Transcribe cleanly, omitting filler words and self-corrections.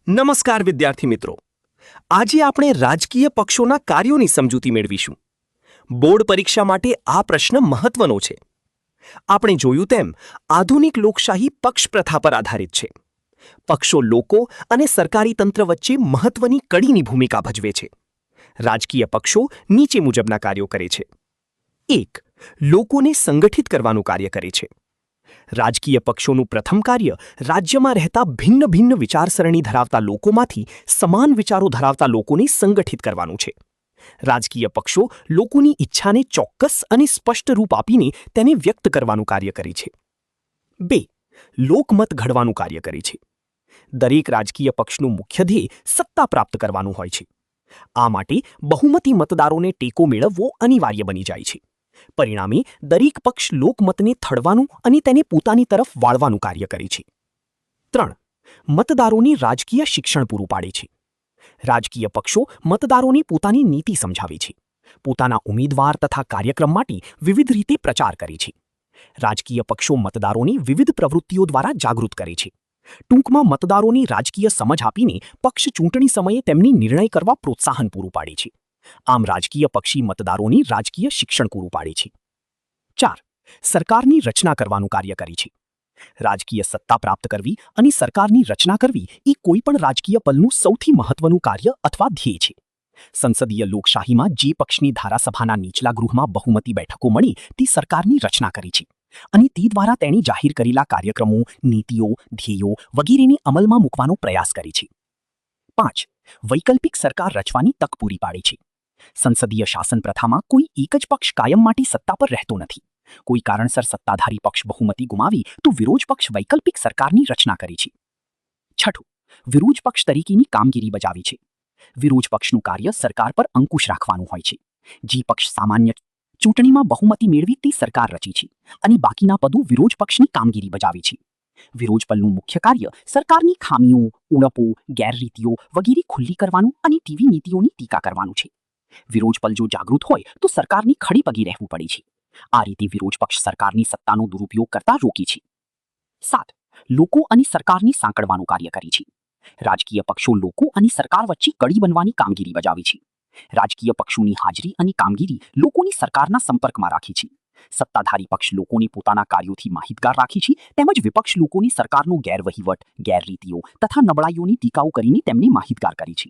નમસ્કાર વિદ્યાર્થી મિત્રો, આજે આપણે રાજકીય પક્ષોના કાર્યોની સમજૂતી મેળવીશું. બોર્ડ પરીક્ષા માટે આ પ્રશ્ન મહત્વનો છે. આપણે જોયું તેમ આધુનિક લોકશાહી પક્ષ પ્રથા પર આધારિત છે. પક્ષો લોકો અને સરકારી તંત્ર વચ્ચે મહત્વની કડીની ભૂમિકા ભજવે છે. રાજકીય પક્ષો નીચે મુજબના કાર્યો કરે છે. 1. લોકોને સંગઠિત કરવાનું કાર્ય કરે છે. રાજકીય પક્ષોનું પ્રથમ કાર્ય રાજ્યમાં રહેતા ભિન્ન ભિન્ન વિચારસરણી ધરાવતા લોકોમાંથી સમાન વિચારો ધરાવતા લોકોને સંગઠિત કરવાનું છે. રાજકીય પક્ષો લોકોની ઈચ્છાને ચોક્કસ અને સ્પષ્ટ રૂપ આપીને તેને વ્યક્ત કરવાનું કાર્ય કરે છે. 2. લોકમત ઘડવાનું કાર્ય કરે છે. દરેક રાજકીય પક્ષનું મુખ્ય ધ્યેય સત્તા પ્રાપ્ત કરવાનું હોય છે. આ માટે બહુમતી મતદારોને ટેકો મેળવવો અનિવાર્ય બની જાય છે. પરિણામે દરેક પક્ષ લોકમતને થડવાનું અને તેને પોતાની તરફ વાળવાનું કાર્ય કરે છે. 3. મતદારોને રાજકીય શિક્ષણ પૂરું પાડે છે. રાજકીય પક્ષો મતદારોને પોતાની નીતિ સમજાવે છે. પોતાના ઉમેદવાર તથા કાર્યક્રમ માટે વિવિધ રીતે પ્રચાર કરે છે. રાજકીય પક્ષો મતદારોને વિવિધ પ્રવૃત્તિઓ દ્વારા જાગૃત કરે છે. ટૂંકમાં મતદારોને રાજકીય સમજ આપીને પક્ષ ચૂંટણી સમયે તેમની નિર્ણય કરવા પ્રોત્સાહન પૂરું પાડે છે. આમ રાજકીય પક્ષી મતદારોને રાજકીય શિક્ષણ પૂરું પાડે છે. 4. સરકારની રચના કરવાનું કાર્ય કરે છે. રાજકીય સત્તા પ્રાપ્ત કરવી અને સરકારની રચના કરવી એ કોઈપણ રાજકીય પલનું સૌથી મહત્વનું કાર્ય અથવા ધ્યેય છે. સંસદીય લોકશાહીમાં જે પક્ષની ધારાસભાના નીચલા ગૃહમાં બહુમતી બેઠકો મળી તે સરકારની રચના કરે છે અને તે દ્વારા તેણે જાહેર કરેલા કાર્યક્રમો, નીતિઓ, ધ્યેયો વગેરેને અમલમાં મૂકવાનો પ્રયાસ કરે છે. 5. વૈકલ્પિક સરકાર રચવાની તક પૂરી પાડે છે. સંસદીય શાસન પ્રથામાં કોઈ એક જ પક્ષ કાયમ માટે સત્તા પર રહેતો નથી. કોઈ કારણસર સત્તાધારી પક્ષ બહુમતી ગુમાવી તો વિરોધ પક્ષ વૈકલ્પિક સરકારની રચના કરે છે. 6. વિરોધ પક્ષ તરીકેની કામગીરી બજાવે છે. વિરોધ પક્ષનું કાર્ય સરકાર પર અંકુશ રાખવાનું હોય છે. જે પક્ષ સામાન્ય ચૂંટણીમાં બહુમતી મેળવી તે સરકાર રચી છે અને બાકીના પદો વિરોધ પક્ષની કામગીરી બજાવે છે. વિરોધ પલનું મુખ્ય કાર્ય સરકારની ખામીઓ, ઉણપો, ગેરરીતિઓ વગેરે ખુલ્લી કરવાનું અને તેવી નીતિઓની ટીકા કરવાનું છે. વિરોધ પલ જો જાગૃત હોય તો સરકારની ખડી પગે રહેવું પડે છે. આ રીતે વિરોધ પક્ષ સરકારની સત્તાનો દુરુપયોગ કરતા રોકે છે. 7. લોકો અને સરકારને સાંકળવાનું કાર્ય કરે છે. રાજકીય પક્ષો લોકો અને સરકાર વચ્ચે કડી બનવાની કામગીરી બજાવે છે. રાજકીય પક્ષોની હાજરી અને કામગીરી લોકોને સરકારના સંપર્કમાં રાખે છે. સત્તાધારી પક્ષ લોકોને પોતાના કાર્યોથી માહિતગાર રાખે છે તેમજ વિપક્ષ લોકોની સરકારનો ગેરવહીવટ, ગેરરીતિઓ તથા નબળાઈઓની ટીકાઓ કરીને તેમને માહિતગાર કરે છે.